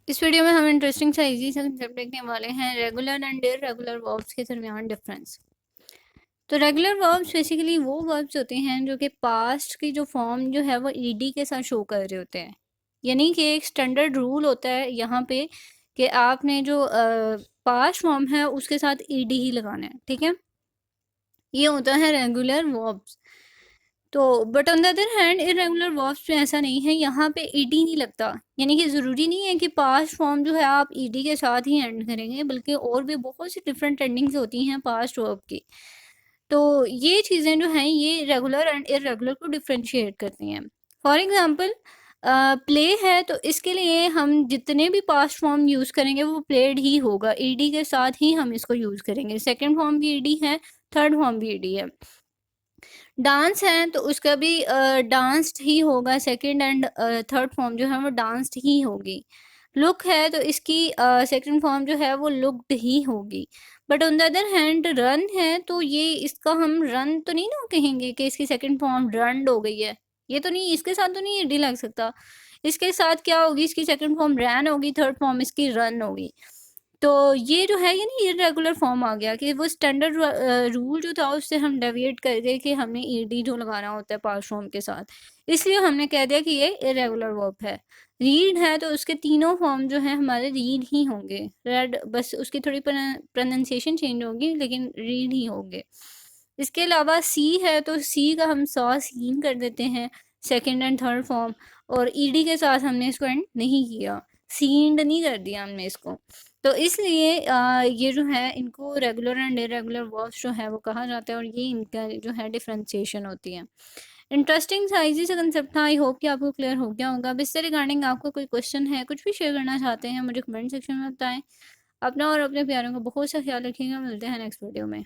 इस वीडियो में हम इंटरेस्टिंग सा इजी सा कंसेप्ट देखने वाले हैं, रेगुलर एंड इर्रेगुलर वर्ब्स के दरमियान डिफरेंस। तो रेगुलर वर्ब्स बेसिकली वो वर्ब्स होते हैं जो कि पास्ट की जो फॉर्म जो है वो ईडी के साथ शो कर रहे होते हैं। यानी कि एक स्टैंडर्ड रूल होता है यहाँ पे कि आपने जो पास्ट फॉर्म है उसके साथ ईडी ही लगाना है, ठीक है। ये होता है रेगुलर वर्ब्स। तो but on the other hand irregular verbs में ऐसा नहीं है, यहाँ पे ईडी नहीं लगता। यानी कि ज़रूरी नहीं है कि पास्ट फॉर्म जो है आप ईडी के साथ ही एंड करेंगे, बल्कि और भी बहुत सी डिफरेंट एंडिंग्स होती हैं पास्ट वर्ब की। तो ये चीज़ें जो हैं ये रेगुलर एंड इरेगुलर को डिफ्रेंशिएट करती हैं। फॉर एग्जांपल प्ले है, तो इसके लिए हम जितने भी पास्ट फॉर्म यूज़ करेंगे वो प्लेड ही होगा, ईडी के साथ ही हम इसको यूज़ करेंगे। सेकेंड फॉर्म भी ईडी है, थर्ड फॉर्म भी ईडी है। डांस है तो उसका भी डांस्ड ही होगा, सेकंड एंड थर्ड फॉर्म जो है वो डांस्ड ही होगी। लुक है तो इसकी सेकंड फॉर्म जो है वो लुक्ड ही होगी। But on the other hand run है तो ये इसका हम रन तो नहीं ना कहेंगे कि इसकी सेकंड फॉर्म रन हो गई है। ये तो नहीं, इसके साथ तो नहीं ईडी लग सकता। इसके साथ क्या होगी, इसकी सेकंड फॉर्म रैन होगी, थर्ड फॉर्म इसकी रन होगी। तो ये जो है ये ना इरेगुलर फॉर्म आ गया कि वो स्टैंडर्ड रूल जो था उससे हम डेविएट कर गए कि हमें ईडी जो लगाना होता है पास्ट फॉर्म के साथ, इसलिए हमने कह दिया कि ये इरेगुलर वर्ब है। रीड है तो उसके तीनों फॉर्म जो है हमारे रीड ही होंगे। रेड बस उसकी थोड़ी प्रोनाउंसिएशन चेंज होगी, लेकिन रीड ही होंगे। इसके अलावा सी है तो सी का हम सॉ सीन कर देते हैं, सेकेंड एंड थर्ड फॉर्म। और ईडी के साथ हमने इसको एंड नहीं किया, सीन्ड नहीं कर दिया हमने इसको। तो इसलिए ये जो है इनको रेगुलर एंड इरेगुलर वर्ब्स जो है वो कहा जाता है, और ये इनका जो है डिफरेंशिएशन होती है। इंटरेस्टिंग सा इजी सा कंसेप्ट था। आई होप कि आपको क्लियर हो गया होगा। अब इससे रिगार्डिंग आपको कोई क्वेश्चन है, कुछ भी शेयर करना चाहते हैं, मुझे कमेंट सेक्शन में बताएं। अपना और अपने प्यारों का बहुत सा ख्याल रखिएगा। मिलते हैं नेक्स्ट वीडियो में।